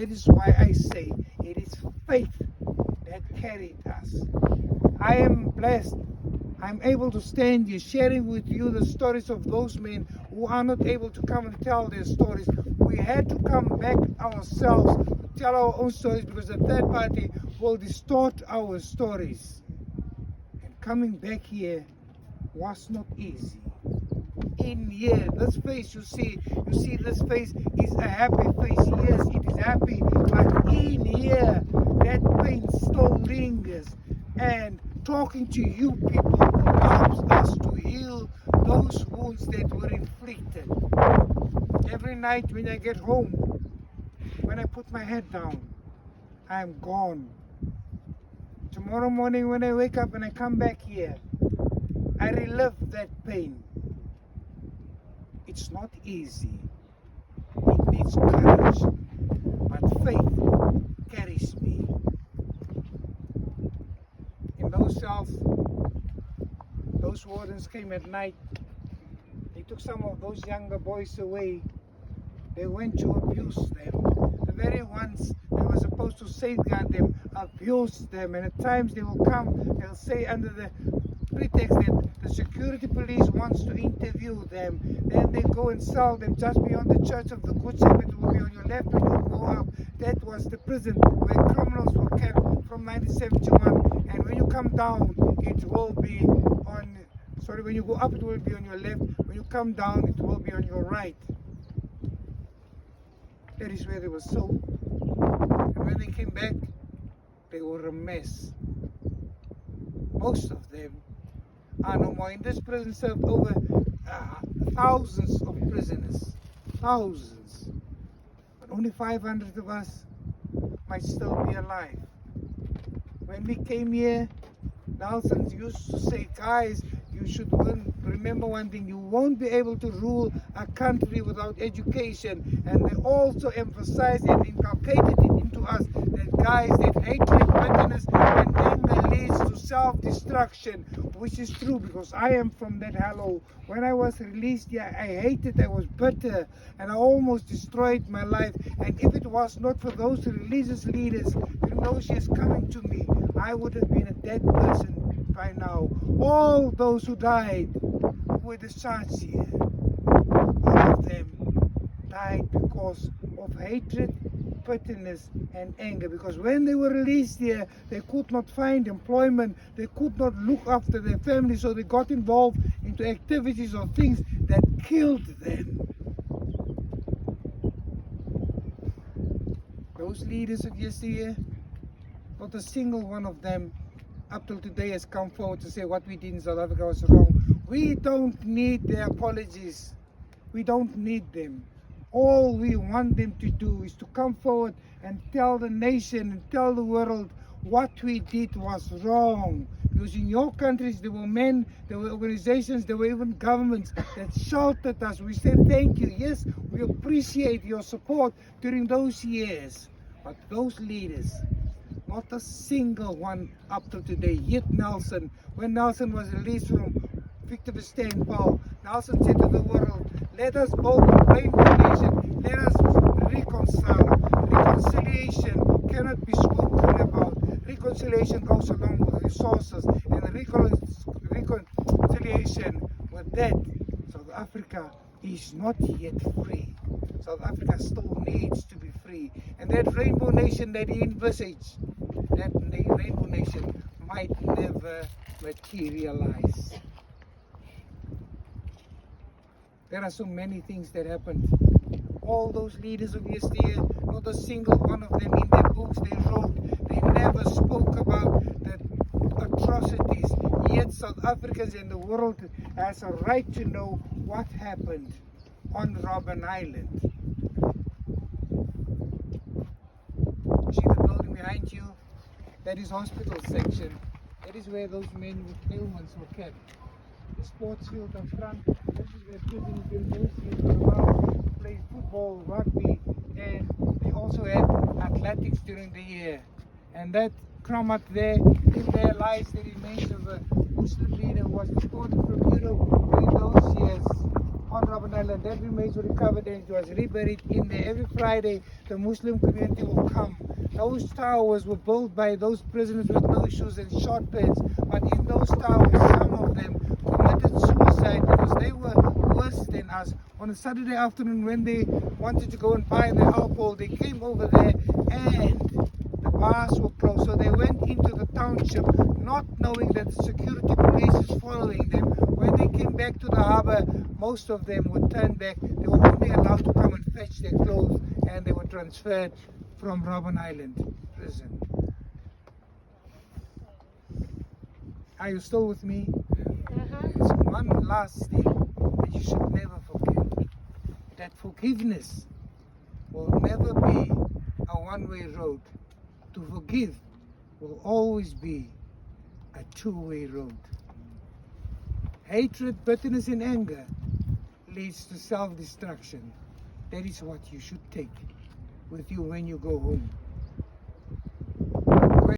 That is why I say it is faith that carried us. I am blessed. I'm able to stand here sharing with you the stories of those men who are not able to come and tell their stories. We had to come back ourselves to tell our own stories because the third party will distort our stories. And coming back here was not easy. In here, this face you see this face is a happy face. Yes, it is happy, but in here, that pain still lingers. And talking to you people helps us to heal those wounds that were inflicted. Every night when I get home, when I put my head down, I'm gone. Tomorrow morning when I wake up and I come back here, I relive that pain. It's not easy. It needs courage, but faith carries me. In those cells, those wardens came at night. They took some of those younger boys away. They went to abuse them. The very ones that were supposed to safeguard them abused them. And at times they will come, they'll say under the pretext that the security police wants to interview them. Then they go and sell them just beyond the Church of the Good Shepherd. It will be on your left when you go up. That was the prison where criminals were kept from 1971. And when you come down, it will be on, sorry, when you go up it will be on your left. When you come down, it will be on your right. That is where they were sold. And when they came back, they were a mess. Most of them are no more. In this prison served over thousands of prisoners. Thousands. But only 500 of us might still be alive. When we came here, Nelson used to say, guys, you should remember one thing, you won't be able to rule a country without education. And they also emphasized and inculcated it into us that, guys, that hatred, bitterness, and anger leads to self-destruction, which is true because I am from that hollow. When I was released here, I hated, I was bitter, and I almost destroyed my life. And if it was not for those religious leaders, during those years coming to me, I would have been a dead person by now. All those who died were discharged here. All of them died because of hatred, bitterness, and anger. Because when they were released here, they could not find employment, they could not look after their family, so they got involved into activities or things that killed them. Those leaders of yesteryear, not a single one of them up till today has come forward to say what we did in South Africa was wrong. We don't need their apologies. We don't need them. All we want them to do is to come forward and tell the nation and tell the world what we did was wrong. Because in your countries there were men, there were organizations, there were even governments that sheltered us. We said thank you. Yes, we appreciate your support during those years. But those leaders, not a single one up to today. Yet Nelson, when Nelson was released from Victor Verster Paul, Nelson said to the world, let us build a rainbow nation, let us reconcile. Reconciliation cannot be spoken about. Reconciliation goes along with resources, and reconciliation with that, South Africa is not yet free. South Africa still needs to be free. And that rainbow nation that he envisaged, that rainbow nation might never materialize. There are so many things that happened. All those leaders of yesteryear, not a single one of them in their books they wrote, they never spoke about the atrocities. Yet South Africans and the world has a right to know what happened on Robben Island. See the building behind you? That is hospital section. That is where those men with ailments were kept. The sports field up front, this is where prisoners during those years were allowed to play football, rugby, and they also had athletics during the year. And that Kramat there, in there lies the remains of a Muslim leader who was deported from Europe during those years. on Robben Island. That remains were recovered and it was reburied in there. Every Friday, the Muslim community will come. Those towers were built by those prisoners with no shoes and short pants. But in those towers, some of them committed suicide because they were worse than us. On a Saturday afternoon, when they wanted to go and buy their alcohol, they came over there and the bars were closed. So they went into the township, not knowing that the security police is following them. When they came back to the harbour, most of them would turn back. They were only allowed to come and fetch their clothes, and they were transferred from Robben Island prison. Are you still with me? It's one last thing that you should never forget. That forgiveness will never be a one-way road. To forgive will always be a two-way road. Hatred, bitterness, and anger leads to self-destruction. That is what you should take with you when you go home.